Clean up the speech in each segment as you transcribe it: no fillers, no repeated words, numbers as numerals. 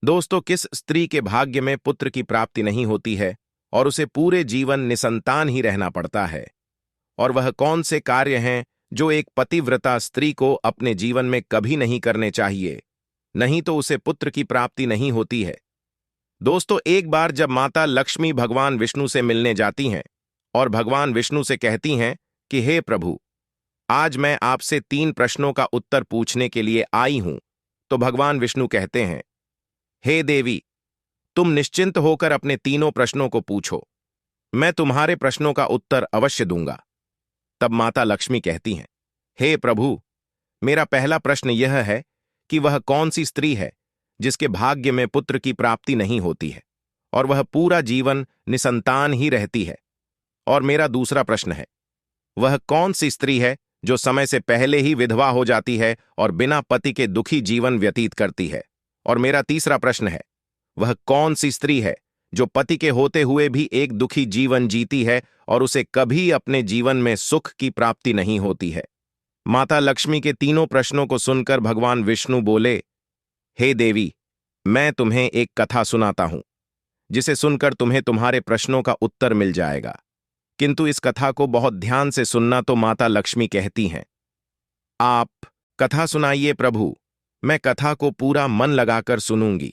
दोस्तों, किस स्त्री के भाग्य में पुत्र की प्राप्ति नहीं होती है और उसे पूरे जीवन निसंतान ही रहना पड़ता है? और वह कौन से कार्य हैं जो एक पतिव्रता स्त्री को अपने जीवन में कभी नहीं करने चाहिए, नहीं तो उसे पुत्र की प्राप्ति नहीं होती है? दोस्तों, एक बार जब माता लक्ष्मी भगवान विष्णु से मिलने जाती हैं और भगवान विष्णु से कहती हैं कि हे प्रभु, आज मैं आपसे 3 प्रश्नों का उत्तर पूछने के लिए आई हूं, तो भगवान विष्णु कहते हैं, हे देवी, तुम निश्चिंत होकर अपने तीनों प्रश्नों को पूछो, मैं तुम्हारे प्रश्नों का उत्तर अवश्य दूंगा। तब माता लक्ष्मी कहती हैं, हे प्रभु, मेरा पहला प्रश्न यह है कि वह कौन सी स्त्री है जिसके भाग्य में पुत्र की प्राप्ति नहीं होती है और वह पूरा जीवन निसंतान ही रहती है? और मेरा दूसरा प्रश्न है, वह कौन सी स्त्री है जो समय से पहले ही विधवा हो जाती है और बिना पति के दुखी जीवन व्यतीत करती है? और मेरा तीसरा प्रश्न है, वह कौन सी स्त्री है जो पति के होते हुए भी एक दुखी जीवन जीती है और उसे कभी अपने जीवन में सुख की प्राप्ति नहीं होती है? माता लक्ष्मी के तीनों प्रश्नों को सुनकर भगवान विष्णु बोले, हे देवी, मैं तुम्हें एक कथा सुनाता हूं, जिसे सुनकर तुम्हें तुम्हारे प्रश्नों का उत्तर मिल जाएगा। किंतु इस कथा को बहुत ध्यान से सुनना। तो माता लक्ष्मी कहती हैं, आप कथा सुनाइए प्रभु, मैं कथा को पूरा मन लगाकर सुनूंगी।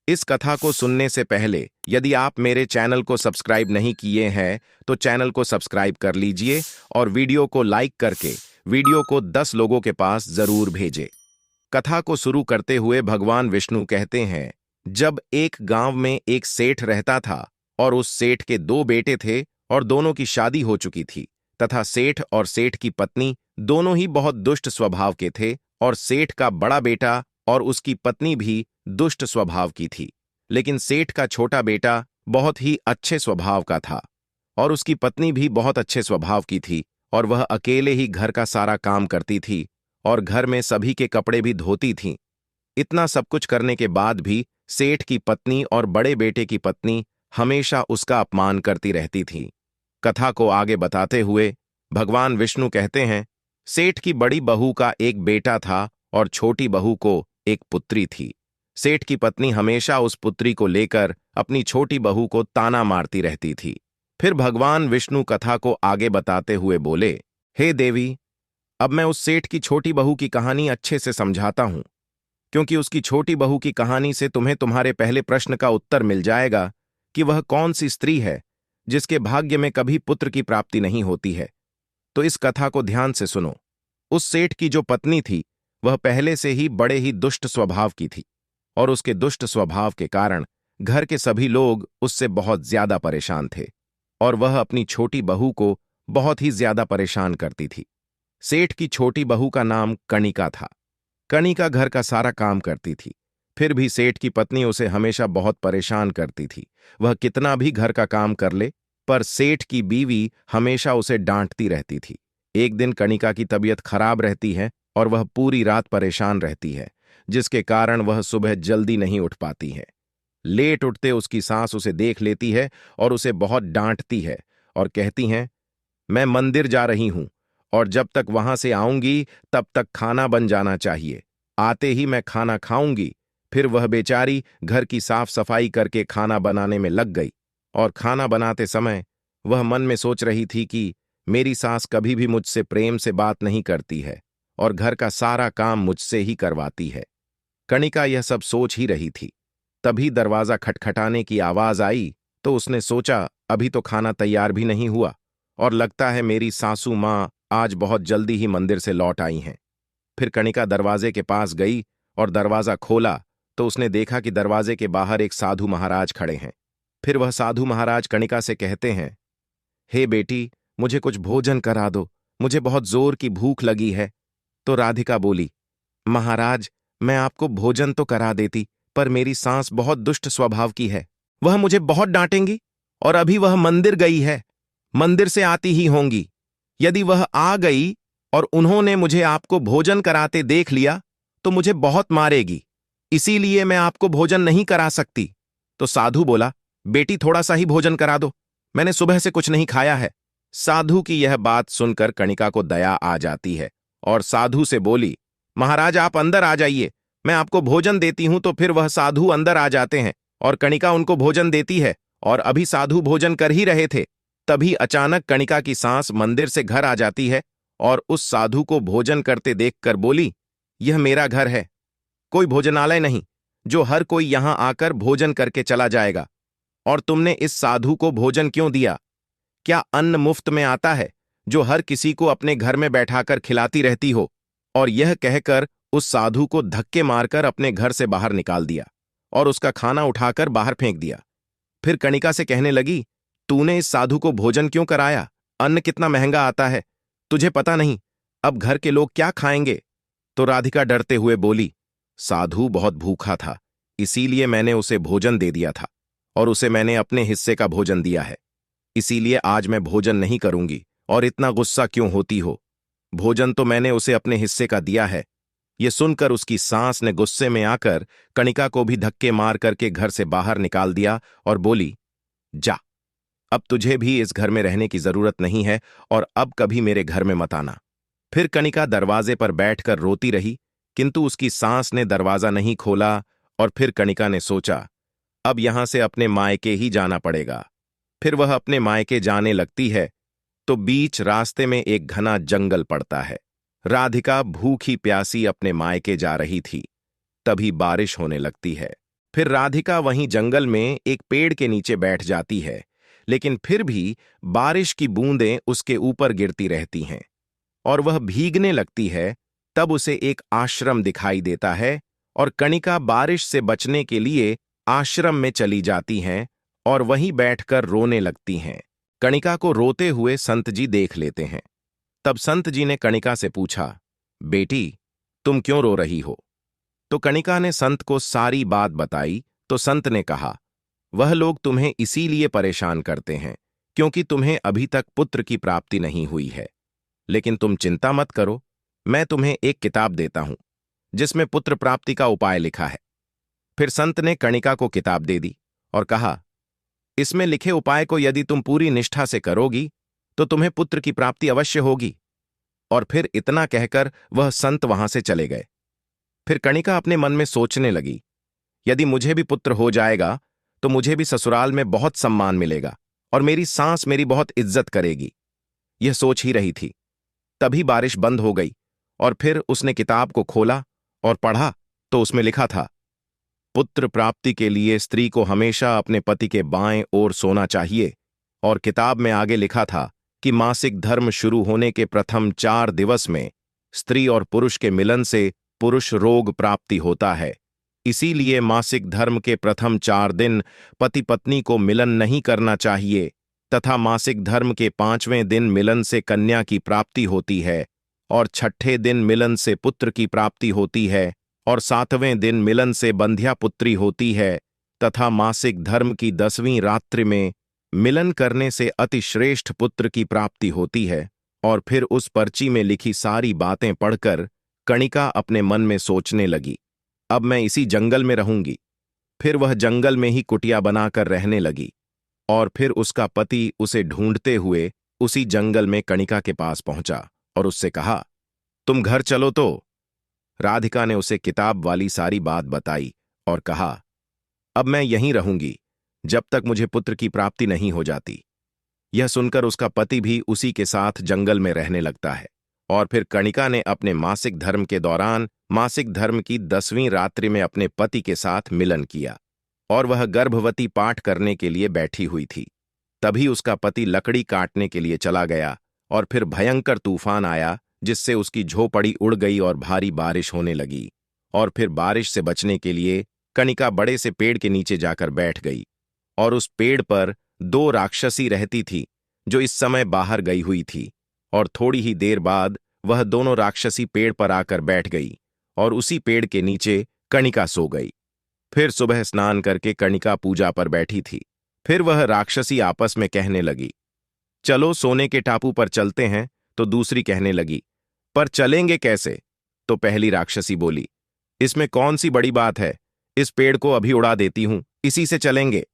इस कथा को सुनने से पहले यदि आप मेरे चैनल को सब्सक्राइब नहीं किए हैं तो चैनल को सब्सक्राइब कर लीजिए और वीडियो को लाइक करके वीडियो को 10 लोगों के पास जरूर भेजें। कथा को शुरू करते हुए भगवान विष्णु कहते हैं, जब एक गांव में एक सेठ रहता था और उस सेठ के 2 बेटे थे और दोनों की शादी हो चुकी थी तथा सेठ और सेठ की पत्नी दोनों ही बहुत दुष्ट स्वभाव के थे और सेठ का बड़ा बेटा और उसकी पत्नी भी दुष्ट स्वभाव की थी, लेकिन सेठ का छोटा बेटा बहुत ही अच्छे स्वभाव का था और उसकी पत्नी भी बहुत अच्छे स्वभाव की थी और वह अकेले ही घर का सारा काम करती थी और घर में सभी के कपड़े भी धोती थीं। इतना सब कुछ करने के बाद भी सेठ की पत्नी और बड़े बेटे की पत्नी हमेशा उसका अपमान करती रहती थी। कथा को आगे बताते हुए भगवान विष्णु कहते हैं, सेठ की बड़ी बहू का एक बेटा था और छोटी बहू को एक पुत्री थी। सेठ की पत्नी हमेशा उस पुत्री को लेकर अपनी छोटी बहू को ताना मारती रहती थी। फिर भगवान विष्णु कथा को आगे बताते हुए बोले, हे देवी, अब मैं उस सेठ की छोटी बहू की कहानी अच्छे से समझाता हूं, क्योंकि उसकी छोटी बहू की कहानी से तुम्हें तुम्हारे पहले प्रश्न का उत्तर मिल जाएगा कि वह कौन सी स्त्री है जिसके भाग्य में कभी पुत्र की प्राप्ति नहीं होती है। तो इस कथा को ध्यान से सुनो। उस सेठ की जो पत्नी थी वह पहले से ही बड़े ही दुष्ट स्वभाव की थी और उसके दुष्ट स्वभाव के कारण घर के सभी लोग उससे बहुत ज्यादा परेशान थे और वह अपनी छोटी बहू को बहुत ही ज्यादा परेशान करती थी। सेठ की छोटी बहू का नाम कणिका था। कणिका घर का सारा काम करती थी, फिर भी सेठ की पत्नी उसे हमेशा बहुत परेशान करती थी। वह कितना भी घर का काम कर ले, पर सेठ की बीवी हमेशा उसे डांटती रहती थी। एक दिन कणिका की तबीयत खराब रहती है और वह पूरी रात परेशान रहती है, जिसके कारण वह सुबह जल्दी नहीं उठ पाती है। लेट उठते उसकी सास उसे देख लेती है और उसे बहुत डांटती है और कहती हैं, मैं मंदिर जा रही हूं और जब तक वहां से आऊंगी तब तक खाना बन जाना चाहिए। आते ही मैं खाना खाऊंगी। फिर वह बेचारी घर की साफ सफाई करके खाना बनाने में लग गई और खाना बनाते समय वह मन में सोच रही थी कि मेरी सास कभी भी मुझसे प्रेम से बात नहीं करती है और घर का सारा काम मुझसे ही करवाती है। कणिका यह सब सोच ही रही थी, तभी दरवाजा खटखटाने की आवाज आई तो उसने सोचा, अभी तो खाना तैयार भी नहीं हुआ और लगता है मेरी सासू माँ आज बहुत जल्दी ही मंदिर से लौट आई हैं। फिर कणिका दरवाजे के पास गई और दरवाजा खोला तो उसने देखा कि दरवाजे के बाहर एक साधु महाराज खड़े हैं। फिर वह साधु महाराज कणिका से कहते हैं, हे बेटी, मुझे कुछ भोजन करा दो, मुझे बहुत जोर की भूख लगी है। तो राधिका बोली, महाराज, मैं आपको भोजन तो करा देती, पर मेरी सास बहुत दुष्ट स्वभाव की है, वह मुझे बहुत डांटेंगी और अभी वह मंदिर गई है, मंदिर से आती ही होंगी। यदि वह आ गई और उन्होंने मुझे आपको भोजन कराते देख लिया तो मुझे बहुत मारेगी, इसीलिए मैं आपको भोजन नहीं करा सकती। तो साधु बोला, बेटी थोड़ा सा ही भोजन करा दो, मैंने सुबह से कुछ नहीं खाया है। साधु की यह बात सुनकर कणिका को दया आ जाती है और साधु से बोली, महाराज आप अंदर आ जाइए, मैं आपको भोजन देती हूं तो फिर वह साधु अंदर आ जाते हैं और कणिका उनको भोजन देती है, और अभी साधु भोजन कर ही रहे थे, तभी अचानक कणिका की सांस मंदिर से घर आ जाती है और उस साधु को भोजन करते देखकर बोली, यह मेरा घर है, कोई भोजनालय नहीं जो हर कोई यहां आकर भोजन करके चला जाएगा। और तुमने इस साधु को भोजन क्यों दिया? क्या अन्न मुफ्त में आता है जो हर किसी को अपने घर में बैठाकर खिलाती रहती हो? और यह कहकर उस साधु को धक्के मारकर अपने घर से बाहर निकाल दिया और उसका खाना उठाकर बाहर फेंक दिया। फिर कणिका से कहने लगी, तूने इस साधु को भोजन क्यों कराया? अन्न कितना महंगा आता है, तुझे पता नहीं अब घर के लोग क्या खाएंगे? तो राधिका डरते हुए बोली, साधु बहुत भूखा था, इसीलिए मैंने उसे भोजन दे दिया था, और उसे मैंने अपने हिस्से का भोजन दिया है, इसीलिए आज मैं भोजन नहीं करूंगी। और इतना गुस्सा क्यों होती हो? भोजन तो मैंने उसे अपने हिस्से का दिया है। ये सुनकर उसकी सांस ने गुस्से में आकर कणिका को भी धक्के मार करके घर से बाहर निकाल दिया और बोली, जा, अब तुझे भी इस घर में रहने की जरूरत नहीं है और अब कभी मेरे घर में मत आना। फिर कणिका दरवाजे पर बैठकर रोती रही, किंतु उसकी सांस ने दरवाजा नहीं खोला। और फिर कणिका ने सोचा, अब यहां से अपने मायके ही जाना पड़ेगा। फिर वह अपने मायके जाने लगती है तो बीच रास्ते में एक घना जंगल पड़ता है। राधिका भूखी प्यासी अपने मायके जा रही थी, तभी बारिश होने लगती है। फिर राधिका वहीं जंगल में एक पेड़ के नीचे बैठ जाती है, लेकिन फिर भी बारिश की बूंदें उसके ऊपर गिरती रहती हैं और वह भीगने लगती है। तब उसे एक आश्रम दिखाई देता है और कणिका बारिश से बचने के लिए आश्रम में चली जाती हैं और वहीं बैठकर रोने लगती हैं। कणिका को रोते हुए संत जी देख लेते हैं। तब संत जी ने कणिका से पूछा, बेटी, तुम क्यों रो रही हो? तो कणिका ने संत को सारी बात बताई। तो संत ने कहा, वह लोग तुम्हें इसीलिए परेशान करते हैं क्योंकि तुम्हें अभी तक पुत्र की प्राप्ति नहीं हुई है। लेकिन तुम चिंता मत करो, मैं तुम्हें एक किताब देता हूं जिसमें पुत्र प्राप्ति का उपाय लिखा है। फिर संत ने कणिका को किताब दे दी और कहा, इसमें लिखे उपाय को यदि तुम पूरी निष्ठा से करोगी तो तुम्हें पुत्र की प्राप्ति अवश्य होगी। और फिर इतना कहकर वह संत वहां से चले गए। फिर कणिका अपने मन में सोचने लगी, यदि मुझे भी पुत्र हो जाएगा तो मुझे भी ससुराल में बहुत सम्मान मिलेगा और मेरी सास मेरी बहुत इज्जत करेगी। यह सोच ही रही थी, तभी बारिश बंद हो गई और फिर उसने किताब को खोला और पढ़ा तो उसमें लिखा था, पुत्र प्राप्ति के लिए स्त्री को हमेशा अपने पति के बाएं ओर सोना चाहिए। और किताब में आगे लिखा था कि मासिक धर्म शुरू होने के प्रथम 4 दिवस में स्त्री और पुरुष के मिलन से पुरुष रोग प्राप्ति होता है, इसीलिए मासिक धर्म के प्रथम 4 दिन पति पत्नी को मिलन नहीं करना चाहिए, तथा मासिक धर्म के 5वें दिन मिलन से कन्या की प्राप्ति होती है और 6ठे दिन मिलन से पुत्र की प्राप्ति होती है और 7वें दिन मिलन से बंध्या पुत्री होती है, तथा मासिक धर्म की 10वीं रात्रि में मिलन करने से अति श्रेष्ठ पुत्र की प्राप्ति होती है। और फिर उस पर्ची में लिखी सारी बातें पढ़कर कणिका अपने मन में सोचने लगी, अब मैं इसी जंगल में रहूंगी। फिर वह जंगल में ही कुटिया बनाकर रहने लगी और फिर उसका पति उसे ढूंढते हुए उसी जंगल में कणिका के पास पहुंचा और उससे कहा, तुम घर चलो। तो राधिका ने उसे किताब वाली सारी बात बताई और कहा, अब मैं यहीं रहूंगी जब तक मुझे पुत्र की प्राप्ति नहीं हो जाती। यह सुनकर उसका पति भी उसी के साथ जंगल में रहने लगता है। और फिर कणिका ने अपने मासिक धर्म के दौरान मासिक धर्म की 10वीं रात्रि में अपने पति के साथ मिलन किया और वह गर्भवती पाठ करने के लिए बैठी हुई थी। तभी उसका पति लकड़ी काटने के लिए चला गया और फिर भयंकर तूफान आया जिससे उसकी झोपड़ी उड़ गई और भारी बारिश होने लगी। और फिर बारिश से बचने के लिए कणिका बड़े से पेड़ के नीचे जाकर बैठ गई और उस पेड़ पर 2 राक्षसी रहती थी जो इस समय बाहर गई हुई थी। और थोड़ी ही देर बाद वह दोनों राक्षसी पेड़ पर आकर बैठ गई और उसी पेड़ के नीचे कणिका सो गई। फिर सुबह स्नान करके कणिका पूजा पर बैठी थी। फिर वह राक्षसी आपस में कहने लगी, चलो सोने के टापू पर चलते हैं। तो दूसरी कहने लगी, पर चलेंगे कैसे? तो पहली राक्षसी बोली, इसमें कौन सी बड़ी बात है, इस पेड़ को अभी उड़ा देती हूं, इसी से चलेंगे।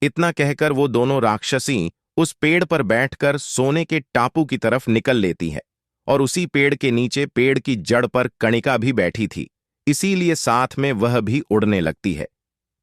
इतना कहकर वो दोनों राक्षसी उस पेड़ पर बैठकर सोने के टापू की तरफ निकल लेती है और उसी पेड़ के नीचे पेड़ की जड़ पर कणिका भी बैठी थी इसीलिए साथ में वह भी उड़ने लगती है।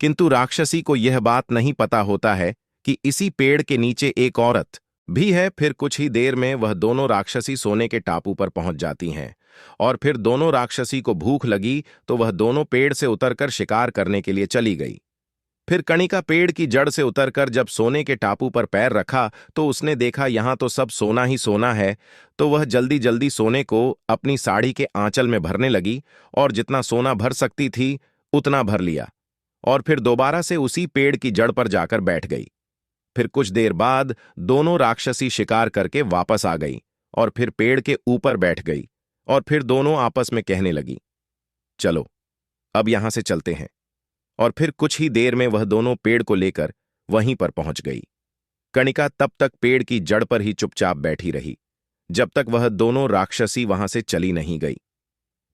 किंतु राक्षसी को यह बात नहीं पता होता है कि इसी पेड़ के नीचे एक औरत भी है। फिर कुछ ही देर में वह दोनों राक्षसी सोने के टापू पर पहुंच जाती हैं, और फिर दोनों राक्षसी को भूख लगी तो वह दोनों पेड़ से उतरकर शिकार करने के लिए चली गई। फिर कणिका पेड़ की जड़ से उतरकर जब सोने के टापू पर पैर रखा तो उसने देखा यहां तो सब सोना ही सोना है। तो वह जल्दी जल्दी सोने को अपनी साड़ी के आंचल में भरने लगी, और जितना सोना भर सकती थी उतना भर लिया, और फिर दोबारा से उसी पेड़ की जड़ पर जाकर बैठ गई। फिर कुछ देर बाद दोनों राक्षसी शिकार करके वापस आ गई, और फिर पेड़ के ऊपर बैठ गई, और फिर दोनों आपस में कहने लगी, चलो अब यहां से चलते हैं। और फिर कुछ ही देर में वह दोनों पेड़ को लेकर वहीं पर पहुंच गई। कणिका तब तक पेड़ की जड़ पर ही चुपचाप बैठी रही जब तक वह दोनों राक्षसी वहां से चली नहीं गई।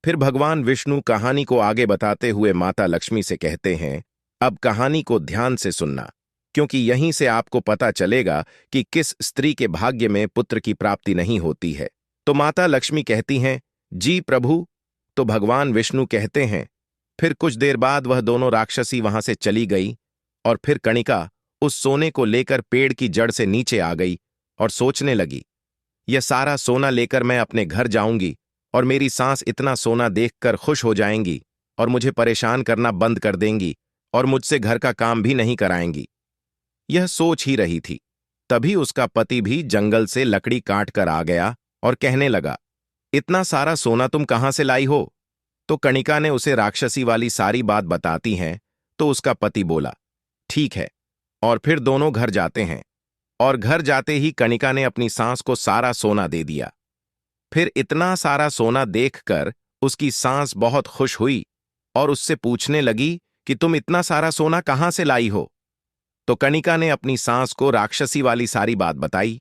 फिर भगवान विष्णु कहानी को आगे बताते हुए माता लक्ष्मी से कहते हैं, अब कहानी को ध्यान से सुनना, क्योंकि यहीं से आपको पता चलेगा कि किस स्त्री के भाग्य में पुत्र की प्राप्ति नहीं होती है। तो माता लक्ष्मी कहती हैं, जी प्रभु। तो भगवान विष्णु कहते हैं, फिर कुछ देर बाद वह दोनों राक्षसी वहां से चली गई, और फिर कणिका उस सोने को लेकर पेड़ की जड़ से नीचे आ गई और सोचने लगी, यह सारा सोना लेकर मैं अपने घर जाऊंगी और मेरी सांस इतना सोना देखकर खुश हो जाएंगी और मुझे परेशान करना बंद कर देंगी और मुझसे घर का काम भी नहीं कराएंगी। यह सोच ही रही थी, तभी उसका पति भी जंगल से लकड़ी काट कर आ गया और कहने लगा, इतना सारा सोना तुम कहां से लाई हो? तो कणिका ने उसे राक्षसी वाली सारी बात बताती हैं। तो उसका पति बोला, ठीक है। और फिर दोनों घर जाते हैं, और घर जाते ही कणिका ने अपनी सांस को सारा सोना दे दिया। फिर इतना सारा सोना देखकर उसकी सांस बहुत खुश हुई और उससे पूछने लगी कि तुम इतना सारा सोना कहां से लाई हो? तो कणिका ने अपनी सांस को राक्षसी वाली सारी बात बताई।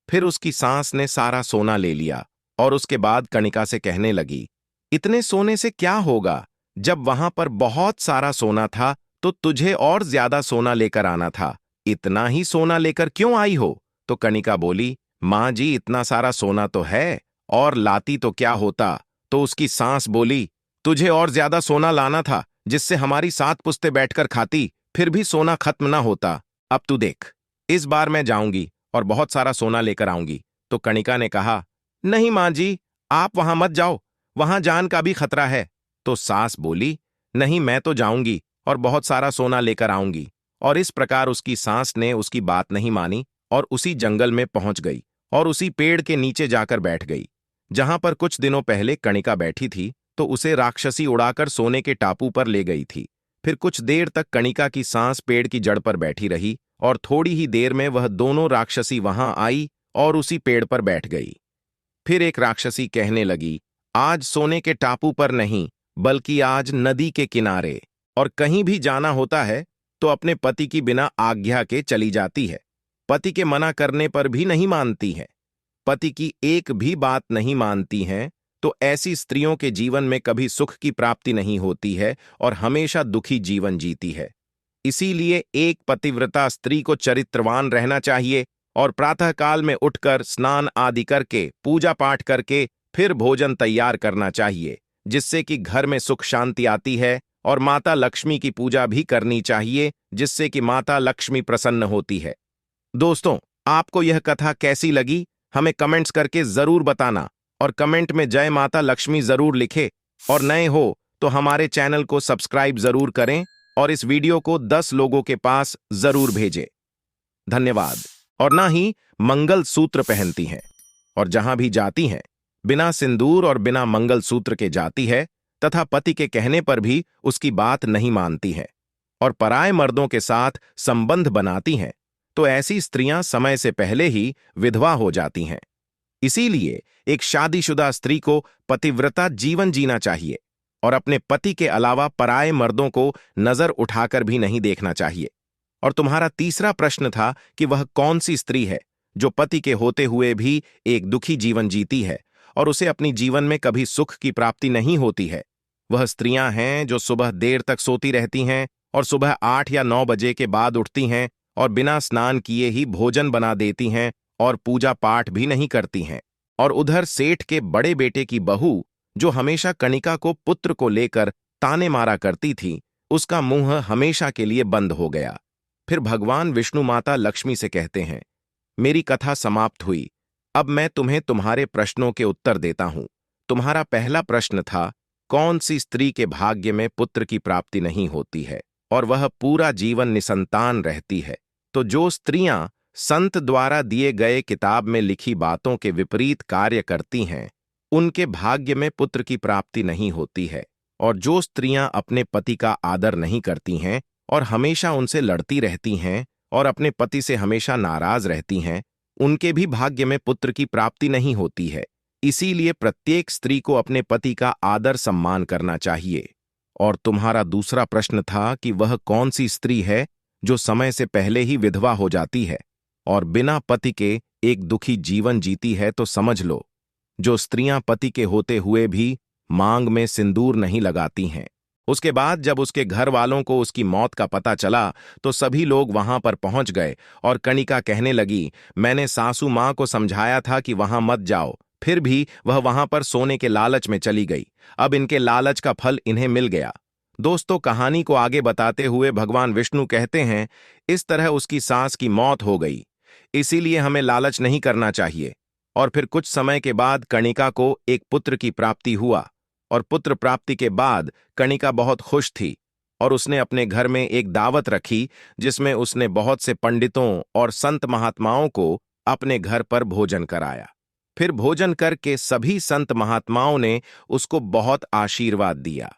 फिर उसकी सांस ने सारा सोना ले लिया, और उसके बाद कणिका से कहने लगी, इतने सोने से क्या होगा? जब वहां पर बहुत सारा सोना था तो तुझे और ज्यादा सोना लेकर आना था, इतना ही सोना लेकर क्यों आई हो? तो कणिका बोली, मां जी इतना सारा सोना तो है, और लाती तो क्या होता? तो उसकी सांस बोली, तुझे और ज्यादा सोना लाना था जिससे हमारी 7 पुश्तें बैठकर खाती, फिर भी सोना खत्म ना होता। अब तू देख, इस बार मैं जाऊंगी और बहुत सारा सोना लेकर आऊंगी। तो कणिका ने कहा, नहीं मां जी, आप वहां मत जाओ, वहां जान का भी खतरा है। तो सास बोली, नहीं मैं तो जाऊंगी और बहुत सारा सोना लेकर आऊंगी। और इस प्रकार उसकी सास ने उसकी बात नहीं मानी और उसी जंगल में पहुंच गई और उसी पेड़ के नीचे जाकर बैठ गई जहां पर कुछ दिनों पहले कणिका बैठी थी। तो उसे राक्षसी उड़ाकर सोने के टापू पर ले गई थी। फिर कुछ देर तक कणिका की सांस पेड़ की जड़ पर बैठी रही, और थोड़ी ही देर में वह दोनों राक्षसी वहां आई और उसी पेड़ पर बैठ गई। फिर एक राक्षसी कहने लगी, आज सोने के टापू पर नहीं बल्कि आज नदी के किनारे, और कहीं भी जाना होता है तो अपने पति की बिना आज्ञा के चली जाती है। पति के मना करने पर भी नहीं मानती है, पति की एक भी बात नहीं मानती हैं। तो ऐसी स्त्रियों के जीवन में कभी सुख की प्राप्ति नहीं होती है और हमेशा दुखी जीवन जीती है। इसीलिए एक पतिव्रता स्त्री को चरित्रवान रहना चाहिए और प्रातःकाल में उठकर स्नान आदि करके पूजा पाठ करके फिर भोजन तैयार करना चाहिए, जिससे कि घर में सुख शांति आती है। और माता लक्ष्मी की पूजा भी करनी चाहिए, जिससे कि माता लक्ष्मी प्रसन्न होती है। दोस्तों, आपको यह कथा कैसी लगी हमें कमेंट्स करके जरूर बताना, और कमेंट में जय माता लक्ष्मी जरूर लिखे। और नए हो तो हमारे चैनल को सब्सक्राइब जरूर करें और इस वीडियो को 10 लोगों के पास जरूर भेजें। धन्यवाद। और ना ही मंगल सूत्र पहनती हैं, और जहां भी जाती हैं बिना सिंदूर और बिना मंगल सूत्र के जाती है, तथा पति के कहने पर भी उसकी बात नहीं मानती हैं और पराये मर्दों के साथ संबंध बनाती हैं, तो ऐसी स्त्रियां समय से पहले ही विधवा हो जाती हैं। इसीलिए एक शादीशुदा स्त्री को पतिव्रता जीवन जीना चाहिए और अपने पति के अलावा पराये मर्दों को नजर उठाकर भी नहीं देखना चाहिए। और तुम्हारा तीसरा प्रश्न था कि वह कौन सी स्त्री है जो पति के होते हुए भी एक दुखी जीवन जीती है और उसे अपनी जीवन में कभी सुख की प्राप्ति नहीं होती है। वह स्त्रियां हैं जो सुबह देर तक सोती रहती हैं और सुबह 8 या 9 बजे के बाद उठती हैं और बिना स्नान किए ही भोजन बना देती हैं और पूजा पाठ भी नहीं करती हैं। और उधर सेठ के बड़े बेटे की बहू जो हमेशा कणिका को पुत्र को लेकर ताने मारा करती थी, उसका मुंह हमेशा के लिए बंद हो गया। फिर भगवान विष्णु माता लक्ष्मी से कहते हैं, मेरी कथा समाप्त हुई। अब मैं तुम्हें तुम्हारे प्रश्नों के उत्तर देता हूं। तुम्हारा पहला प्रश्न था, कौन सी स्त्री के भाग्य में पुत्र की प्राप्ति नहीं होती है और वह पूरा जीवन निसंतान रहती है? तो जो स्त्रियां संत द्वारा दिए गए किताब में लिखी बातों के विपरीत कार्य करती हैं, उनके भाग्य में पुत्र की प्राप्ति नहीं होती है। और जो स्त्रियां अपने पति का आदर नहीं करती हैं और हमेशा उनसे लड़ती रहती हैं और अपने पति से हमेशा नाराज रहती हैं, उनके भी भाग्य में पुत्र की प्राप्ति नहीं होती है। इसीलिए प्रत्येक स्त्री को अपने पति का आदर सम्मान करना चाहिए। और तुम्हारा दूसरा प्रश्न था कि वह कौन सी स्त्री है जो समय से पहले ही विधवा हो जाती है और बिना पति के एक दुखी जीवन जीती है। तो समझ लो, जो स्त्रियां पति के होते हुए भी मांग में सिंदूर नहीं लगाती हैं, उसके बाद जब उसके घर वालों को उसकी मौत का पता चला तो सभी लोग वहां पर पहुंच गए और कणिका कहने लगी, मैंने सासू मां को समझाया था कि वहां मत जाओ, फिर भी वह वहां पर सोने के लालच में चली गई। अब इनके लालच का फल इन्हें मिल गया। दोस्तों, कहानी को आगे बताते हुए भगवान विष्णु कहते हैं, इस तरह उसकी सास की मौत हो गई। इसीलिए हमें लालच नहीं करना चाहिए। और फिर कुछ समय के बाद कणिका को एक पुत्र की प्राप्ति हुआ और पुत्र प्राप्ति के बाद कणिका बहुत खुश थी और उसने अपने घर में एक दावत रखी जिसमें उसने बहुत से पंडितों और संत महात्माओं को अपने घर पर भोजन कराया। फिर भोजन करके सभी संत महात्माओं ने उसको बहुत आशीर्वाद दिया।